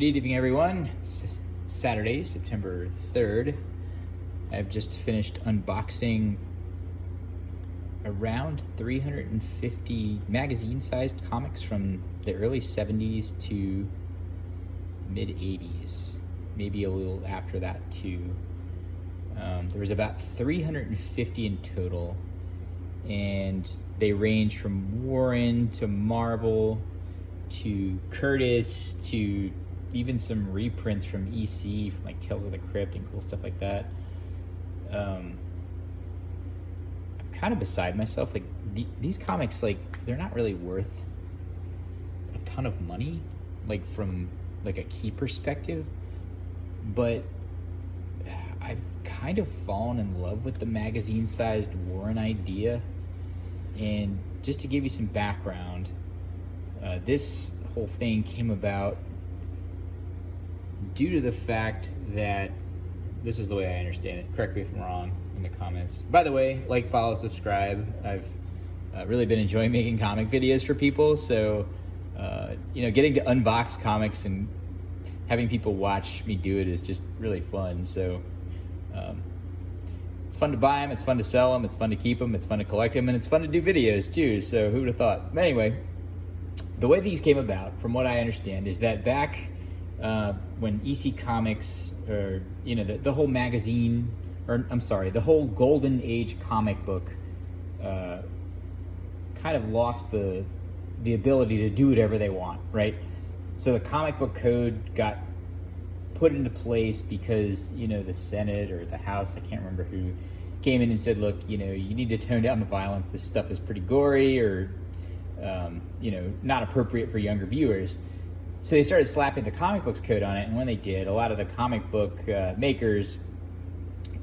Good evening, everyone. It's Saturday, September 3rd. I've just finished unboxing around 350 magazine-sized comics from the early 70s to mid-80s, maybe a little after that too. There was about 350 in total, and they range from Warren to Marvel to Curtis to even some reprints from EC, from like Tales of the Crypt and cool stuff like that. I'm kind of beside myself. Like these comics, like they're not really worth a ton of money, like from like a key perspective, but I've kind of fallen in love with the magazine-sized Warren idea. And just to give you some background, this whole thing came about due to the fact that, this is the way I understand it, correct me if I'm wrong in the comments. By the way, like, follow, subscribe. I've really been enjoying making comic videos for people, so getting to unbox comics and having people watch me do it is just really fun. So it's fun to buy them, it's fun to sell them, it's fun to keep them, it's fun to collect them, and it's fun to do videos too, so who would have thought? But anyway, the way these came about, from what I understand, is that back when EC Comics, or the whole magazine, or I'm sorry, the whole golden age comic book kind of lost the ability to do whatever they want, right? So the comic book code got put into place because the Senate or the House, I can't remember who, came in and said, look, you need to tone down the violence. This stuff is pretty gory, or not appropriate for younger viewers. So they started slapping the comic books code on it, and when they did, a lot of the comic book makers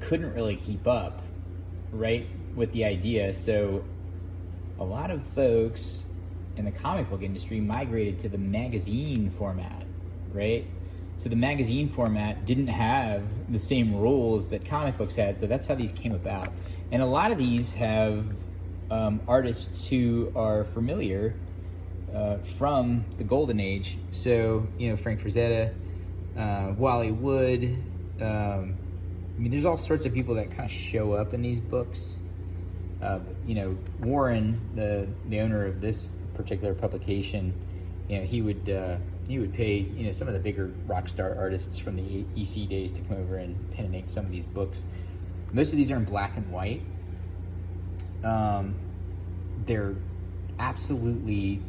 couldn't really keep up, right, with the idea. So a lot of folks in the comic book industry migrated to the magazine format, right? So the magazine format didn't have the same rules that comic books had, so that's how these came about. And a lot of these have artists who are familiar from the golden age. So Frank Frazetta, Wally Wood, there's all sorts of people that kind of show up in these books. Warren, the owner of this particular publication, he would pay some of the bigger rock star artists from the EC days to come over and pen and ink some of these books. Most of these are in black and white. They're absolutely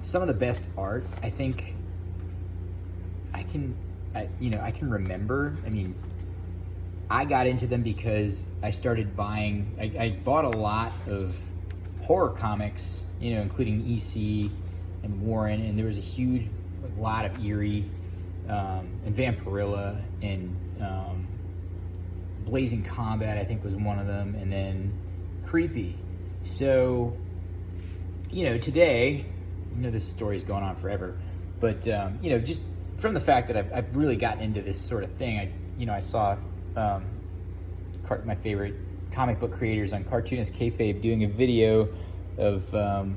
some of the best art I think I can remember. I got into them because I started buying, I bought a lot of horror comics, including EC and Warren, and there was a huge lot of Eerie and Vampirilla, and Blazing Combat I think was one of them, and then Creepy. So today, this story's going on forever, but just from the fact that I've really gotten into this sort of thing, I saw my favorite comic book creators on Cartoonist Kayfabe doing a video of an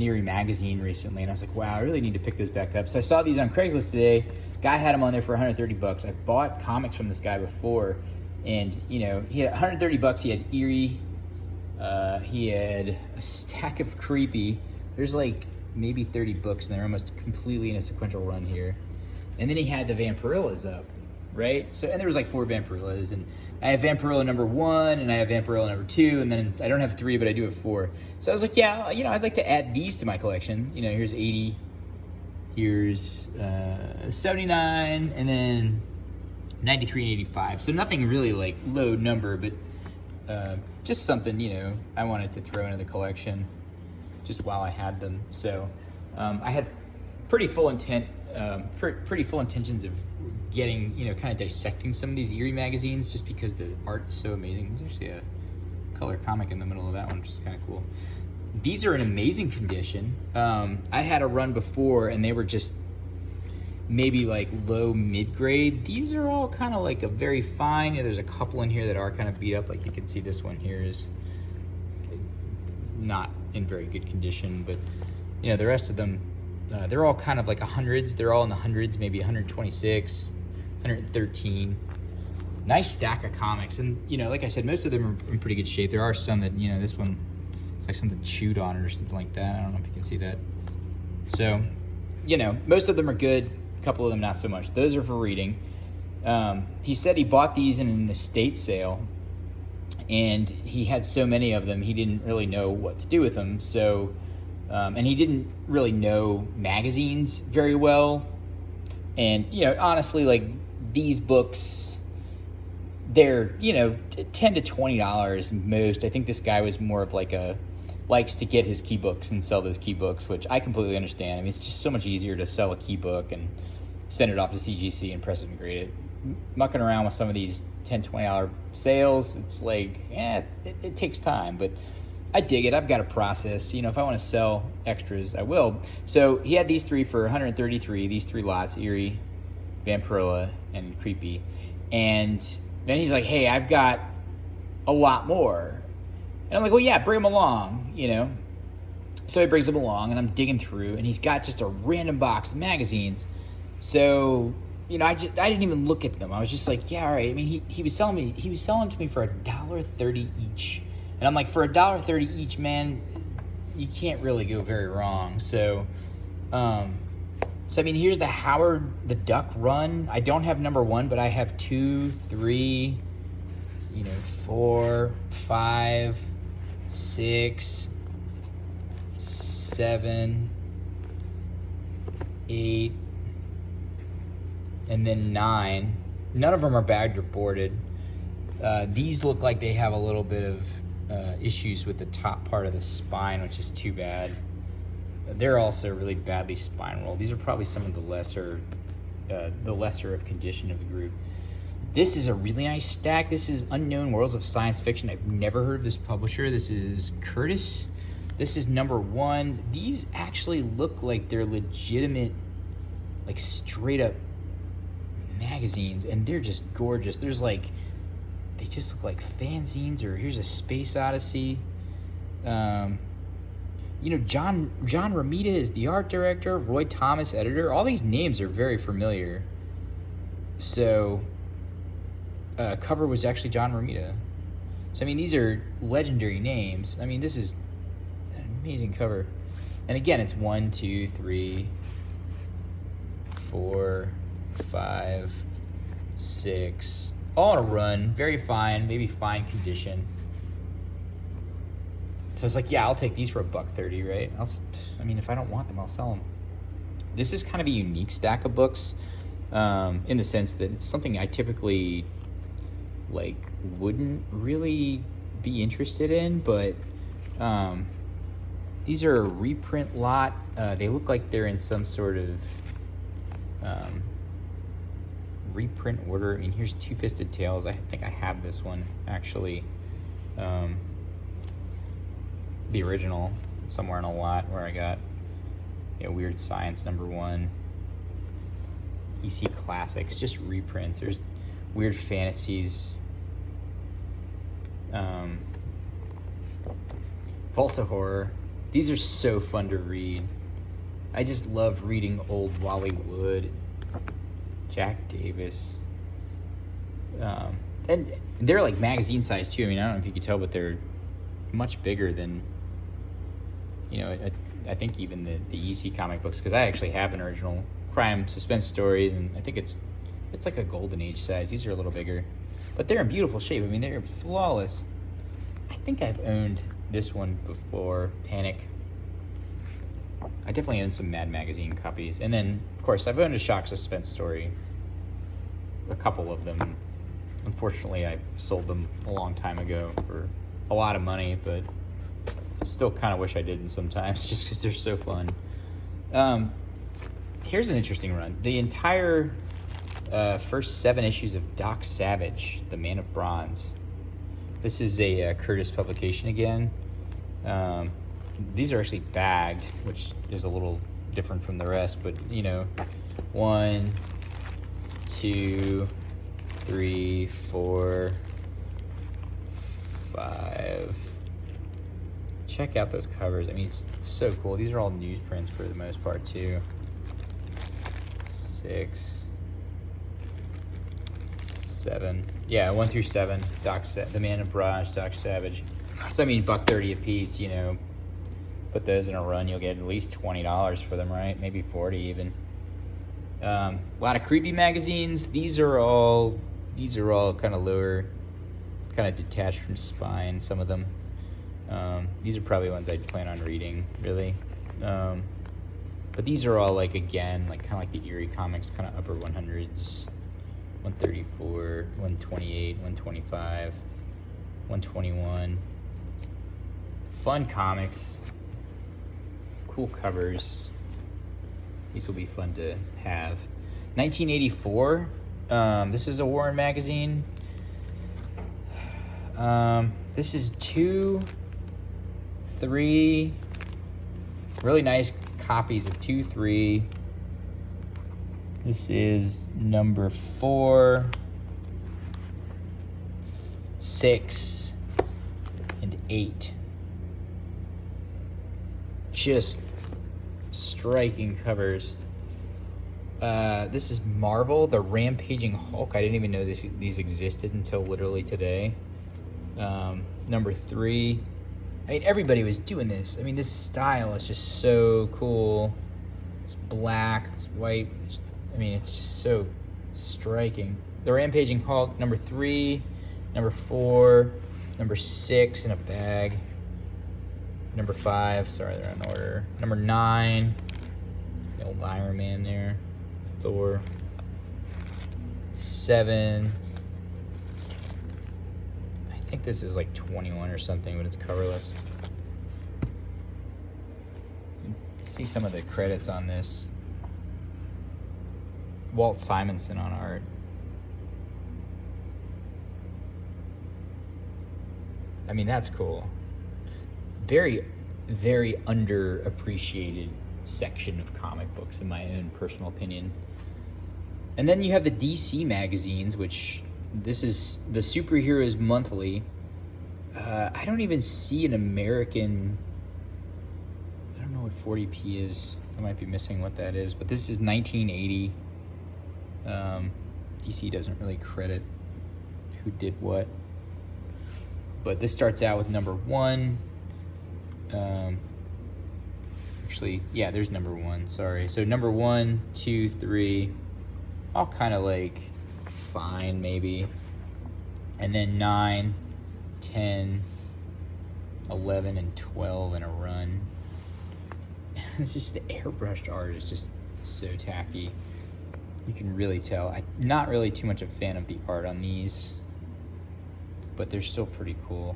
Eerie magazine recently, and I was like, wow, I really need to pick those back up. So I saw these on Craigslist today. Guy had them on there for $130. I bought comics from this guy before, and he had $130. He had Eerie, he had a stack of Creepy. There's like maybe 30 books, and they're almost completely in a sequential run here. And then he had the Vampirillas up, right? So, and there was like 4 Vampirillas, and I have Vampirilla number 1, and I have Vampirilla number 2, and then I don't have 3, but I do have 4. So I was like, yeah, I'd like to add these to my collection. Here's 80, here's 79, and then 93 and 85. So nothing really like low number, but just something, I wanted to throw into the collection just while I had them. So I had pretty full intentions of getting, kind of dissecting some of these Eerie magazines, just because the art is so amazing. There's actually a color comic in the middle of that one, which is kind of cool. These are in amazing condition. I had a run before, and they were just maybe like low mid-grade. These are all kind of like a very fine. There's a couple in here that are kind of beat up, like you can see this one here is not in very good condition, but the rest of them They're all kind of like hundreds. They're all in the hundreds, maybe 126, 113. Nice stack of comics. And, you know, like I said, most of them are in pretty good shape. There are some that, you know, this one, it's like something chewed on it or something like that. I don't know if you can see that. So, you know, most of them are good. A couple of them not so much. Those are for reading. He said he bought these in an estate sale, and he had so many of them, he didn't really know what to do with them. So, and he didn't really know magazines very well. And, you know, honestly, like, these books, they're, you know, $10 to $20 most. I think this guy was more of like likes to get his key books and sell those key books, which I completely understand. I mean, it's just so much easier to sell a key book and send it off to CGC and press it and grade it. Mucking around with some of these $10, $20 sales, it's like, it takes time, but I dig it. I've got a process. You know, if I want to sell extras, I will. So he had these three for 133, these three lots, Eerie, Vampirilla, and Creepy. And then he's like, hey, I've got a lot more. And I'm like, well, yeah, bring them along, you know. So he brings them along, and I'm digging through, and he's got just a random box of magazines. So, you know, I didn't even look at them. I was just like, yeah, all right. I mean, he was selling to me for $1.30 each. And I'm like, for $1.30 each, man, you can't really go very wrong. So, I mean, here's the Howard the Duck run. I don't have number 1, but I have 2, 3, 4, 5, 6, 7, 8, and then 9. None of them are bagged or boarded. These look like they have a little bit of issues with the top part of the spine, which is too bad. They're also really badly spine rolled. These are probably some of the lesser of condition of the group. This is a really nice stack. This is Unknown Worlds of Science Fiction. I've never heard of this publisher. This is Curtis. This is number 1. These actually look like they're legitimate, like straight up magazines, and they're just gorgeous. There's like, they just look like fanzines, or here's a Space Odyssey. John Romita is the art director, Roy Thomas editor. All these names are very familiar. So, cover was actually John Romita. So, I mean, these are legendary names. I mean, this is an amazing cover. And again, it's 1, 2, 3, 4, 5, 6, all on a run, very fine, maybe fine condition. So it's like, yeah, I'll take these for $1.30, right? I mean, if I don't want them, I'll sell them. This is kind of a unique stack of books, in the sense that it's something I typically wouldn't really be interested in, but these are a reprint lot. They look like they're in some sort of reprint order. I mean, here's Two-Fisted Tales. I think I have this one actually, the original, somewhere in a lot where I got Weird Science number 1, EC Classics, just reprints. There's Weird Fantasies, Vault of Horror. These are so fun to read. I just love reading old Wally Wood, Jack Davis, and they're like magazine size too. I mean, I don't know if you could tell, but they're much bigger than, I think even the EC comic books, because I actually have an original crime suspense story, and I think it's like a Golden Age size. These are a little bigger, but they're in beautiful shape. I mean, they're flawless. I think I've owned this one before, Panic. I definitely own some Mad Magazine copies. And then, of course, I've owned a Shock Suspense story, a couple of them. Unfortunately, I sold them a long time ago for a lot of money, but still kind of wish I didn't sometimes, just because they're so fun. Here's an interesting run. The entire first 7 issues of Doc Savage, The Man of Bronze. This is a Curtis publication again. These are actually bagged, which is a little different from the rest, but 1, 2, 3, 4, 5. check out those covers. I mean, it's so cool. These are all newsprints for the most part too. 6, 7, yeah, 1 through 7. The Man of Barrage, Doc Savage. So I mean, $1.30 a piece. You know, put those in a run, you'll get at least $20 for them, right? Maybe 40 even. A lot of creepy magazines. These are all kind of lower, kind of detached from spine. Some of them. These are probably ones I'd plan on reading, really. But these are all like, again, like kind of like the Eerie Comics, kind of upper 100s. 134, 128, 125, 121. Fun comics. Cool covers. These will be fun to have. 1984. This is a Warren magazine. This is 2, 3. Really nice copies of 2, 3. This is number 4, 6, and 8. Just striking covers. This is Marvel, the Rampaging Hulk. I didn't even know these existed until literally today. Number 3. I mean, everybody was doing this. I mean, this style is just so cool. It's black, it's white. I mean, it's just so striking. The Rampaging Hulk, number 3, number 4, number 6 in a bag. Number 5, sorry, they're in order. Number 9, the old Iron Man there. Thor. 7. I think this is like 21 or something, but it's coverless. See some of the credits on this. Walt Simonson on art. I mean, that's cool. Very, very underappreciated section of comic books, in my own personal opinion. And then you have the DC magazines, which this is the Superheroes Monthly. I don't even see an American. I don't know what 40p is. I might be missing what that is, but this is 1980. DC doesn't really credit who did what, but this starts out with number 1. Actually, yeah, there's number 1, sorry. So number 1, 2, 3, all kind of like fine maybe, and then 9, 10, 11, and 12 in a run. It's just the airbrushed art is just so tacky. You can really tell. I'm not really too much of a fan of the art on these, but they're still pretty cool.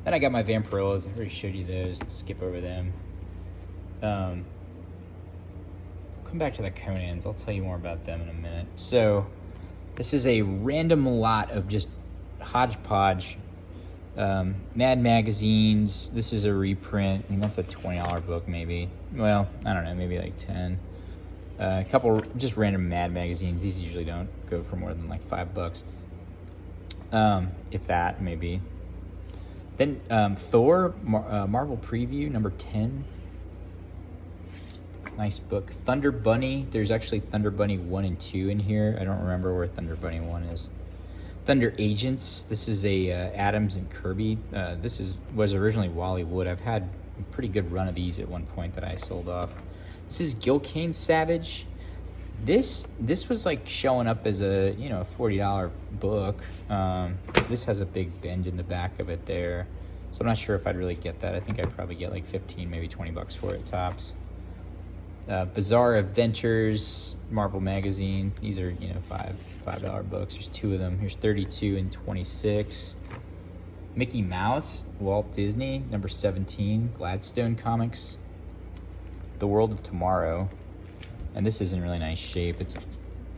Then I got my Vampirillos. I already showed you those. Let's skip over them. Come back to the Conans. I'll tell you more about them in a minute. So this is a random lot of just hodgepodge. Mad magazines. This is a reprint. I mean, that's a $20 book maybe. Well, I don't know, maybe like 10. A couple just random Mad magazines. These usually don't go for more than like $5. If that, maybe. Then Thor, Marvel Preview, number 10. Nice book. Thunder Bunny. There's actually Thunder Bunny 1 and 2 in here. I don't remember where Thunder Bunny 1 is. Thunder Agents. This is a Adams and Kirby. This was originally Wally Wood. I've had a pretty good run of these at one point that I sold off. This is Gil Kane Savage. This was like showing up as a $40 book. This has a big bend in the back of it there, so I'm not sure if I'd really get that. I think I'd probably get like 15, maybe $20 for it tops. Bizarre Adventures, Marvel Magazine. These are $5 books. There's 2 of them. Here's 32 and 26. Mickey Mouse, Walt Disney, number 17. Gladstone Comics, The World of Tomorrow. And this is in really nice shape. It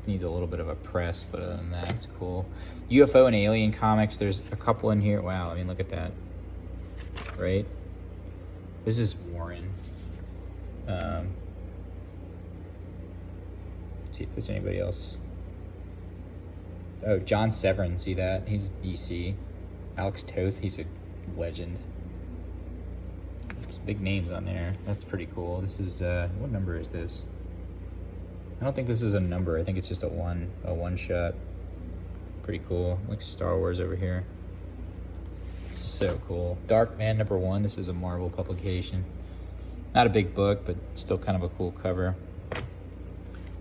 needs a little bit of a press, but other than that, it's cool. UFO and Alien Comics. There's a couple in here. Wow, I mean, look at that. Right? This is Warren. Let's see if there's anybody else. Oh, John Severin. See that? He's DC. Alex Toth. He's a legend. Some big names on there. That's pretty cool. This is, what number is this? I don't think this is a number. I think it's just a one shot. Pretty cool. Like Star Wars over here. So cool. Darkman #1. This is a Marvel publication. Not a big book, but still kind of a cool cover.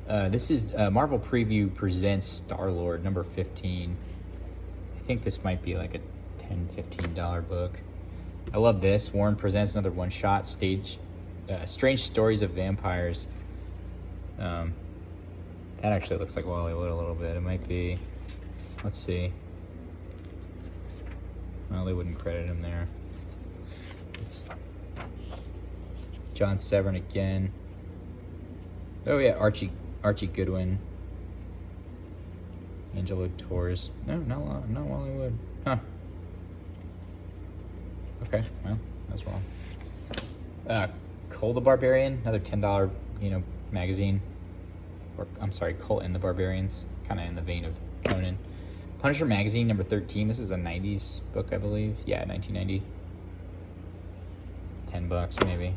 This is Marvel Preview Presents Star-Lord #15. I think this might be like a $10, $15 book. I love this. Warren presents another one-shot stage. Strange Stories of Vampires. That actually looks like Wally Wood a little bit. It might be. Let's see. Well, they wouldn't credit him there. John Severin again. Oh yeah, Archie Goodwin. Angelo Torres. No, not Wally Wood. Huh. Okay, well, that's wrong. Cole the Barbarian, another $10, magazine. Or I'm sorry, Colt and the Barbarians, kind of in the vein of Conan. Punisher magazine #13. This is a 90s book, I believe. Yeah, 1990. $10 maybe.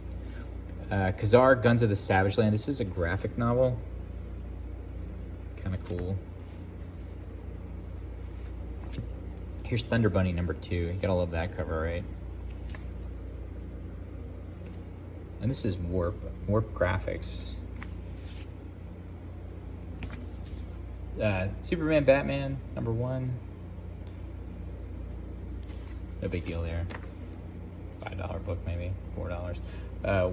Khazar, Guns of the Savage Land. This is a graphic novel. Kind of cool. Here's Thunder Bunny #2. You gotta love that cover, right? And this is Warp Graphics. Superman, Batman #1. No big deal there. $5 book maybe, $4.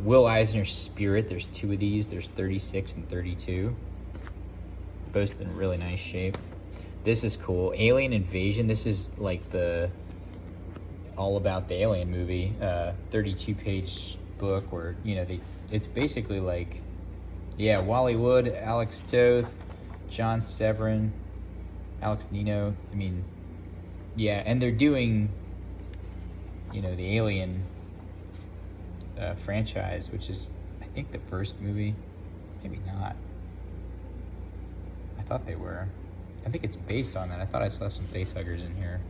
Will Eisner's Spirit. There's 2 of these. There's 36 and 32. Both in really nice shape. This is cool. Alien Invasion. This is like all about the Alien movie. 32-page book where it's basically like, yeah, Wally Wood, Alex Toth, John Severin, Alex Nino. I mean, yeah, and they're doing, the Alien franchise, which is, I think, the first movie. Maybe not. I thought they were. I think it's based on that. I thought I saw some facehuggers in here.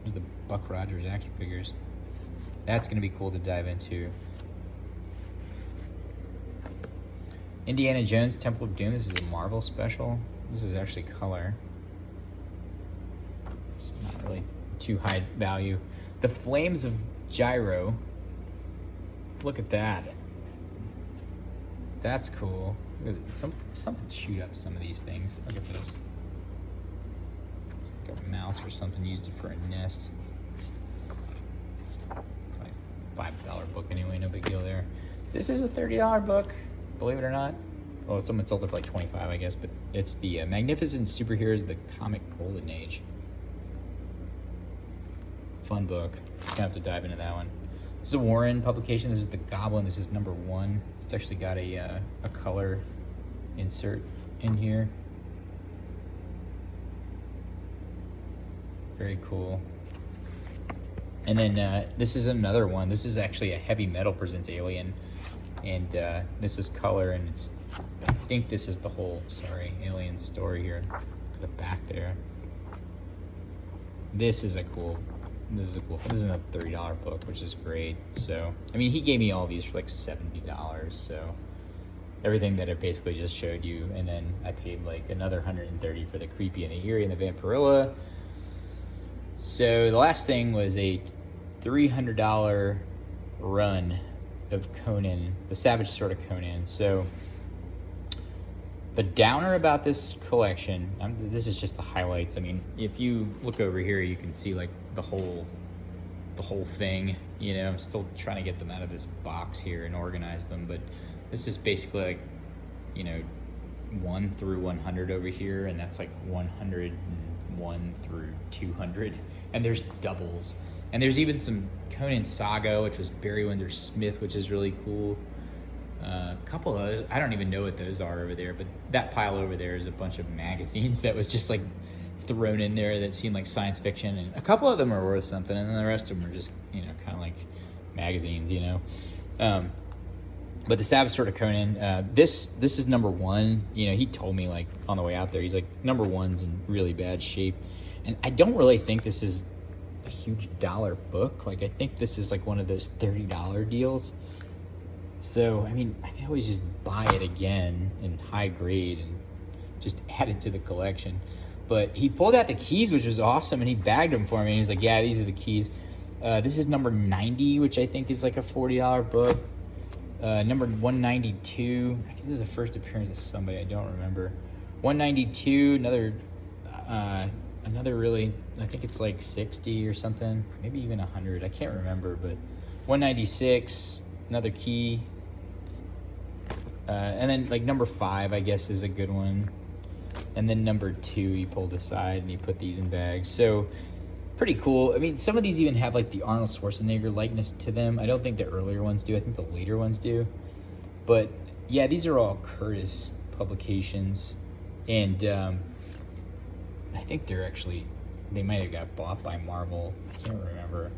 There's the Buck Rogers action figures. That's going to be cool to dive into. Indiana Jones Temple of Doom. This is a Marvel special. This is actually color. It's not really too high value. The Flames of Gyro. Look at that. That's cool. Look at something shoot up some of these things. Look at this. It's like a mouse or something, used it for a nest. Like $5 book anyway, no big deal there. This is a $30 book, believe it or not. Well, someone sold it for like 25, I guess, but it's the Magnificent Superheroes of the Comic Golden Age. Fun book. Gonna have to dive into that one. This is a Warren publication. This is The Goblin. This is #1. It's actually got a color insert in here. Very cool. And then this is another one. This is actually a Heavy Metal Presents Alien, and this is color, and I think this is the whole Alien story here. Look at the back there. This is a cool. This is a $30 book, which is great. So, I mean, he gave me all these for like $70. So, everything that I basically just showed you, and then I paid like another $130 for the Creepy and the Eerie and the Vampirilla. So the last thing was a $300 run of Conan, the Savage Sword of Conan. So the downer about this collection, this is just the highlights. I mean, if you look over here, you can see like the whole thing. I'm still trying to get them out of this box here and organize them, but this is basically like, 1 through 100 over here, and that's like 101 through 200, and there's doubles, and there's even some Conan Saga, which was Barry Windsor Smith, which is really cool. A couple of those, I don't even know what those are over there, but that pile over there is a bunch of magazines that was just like thrown in there that seemed like science fiction, and a couple of them are worth something, and then the rest of them are just kind of like magazines. But the Savage Sword of Conan, this is #1. He told me like on the way out there, he's like, #1's in really bad shape, and I don't really think this is a huge dollar book. Like I think this is like one of those $30 deals. So I mean, I can always just buy it again in high grade and just add it to the collection. But he pulled out the keys, which was awesome, and he bagged them for me. And he's like, yeah, these are the keys. This is number 90, which I think is like a $40 book. Number 192, I think this is the first appearance of somebody, I don't remember. 192, another really, I think it's like 60 or something, maybe even 100, I can't remember, but 196, another key. And then like number 5, I guess, is a good one. And then number 2, he pulled aside and he put these in bags. So pretty cool. I mean, some of these even have like the Arnold Schwarzenegger likeness to them. I don't think the earlier ones do. I think the later ones do. But yeah, these are all Curtis publications. And I think they might have got bought by Marvel. I can't remember.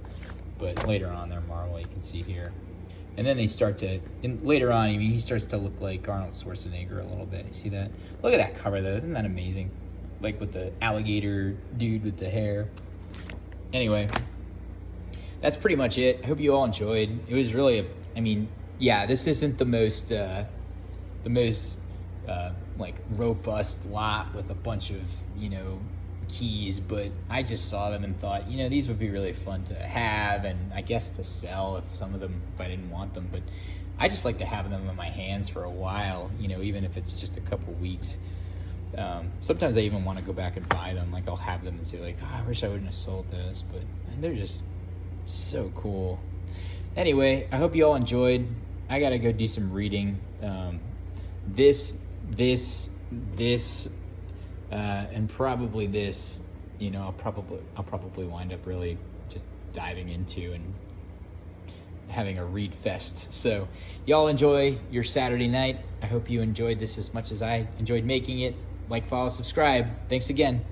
But later on, they're Marvel, you can see here. And then they start to, later on, I mean, he starts to look like Arnold Schwarzenegger a little bit. You see that? Look at that cover, though. Isn't that amazing? Like with the alligator dude with the hair. Anyway, that's pretty much it. I hope you all enjoyed. It was really, I mean, yeah, this isn't the most like robust lot with a bunch of, keys, but I just saw them and thought, these would be really fun to have, and I guess to sell if I didn't want them, but I just like to have them in my hands for a while, even if it's just a couple weeks. Sometimes I even want to go back and buy them. Like I'll have them and say like, I wish I wouldn't have sold those, but they're just so cool. Anyway, I hope you all enjoyed. I gotta go do some reading. This, and probably this, I'll probably wind up really just diving into and having a read fest. So y'all enjoy your Saturday night. I hope you enjoyed this as much as I enjoyed making it. Like, follow, subscribe. Thanks again.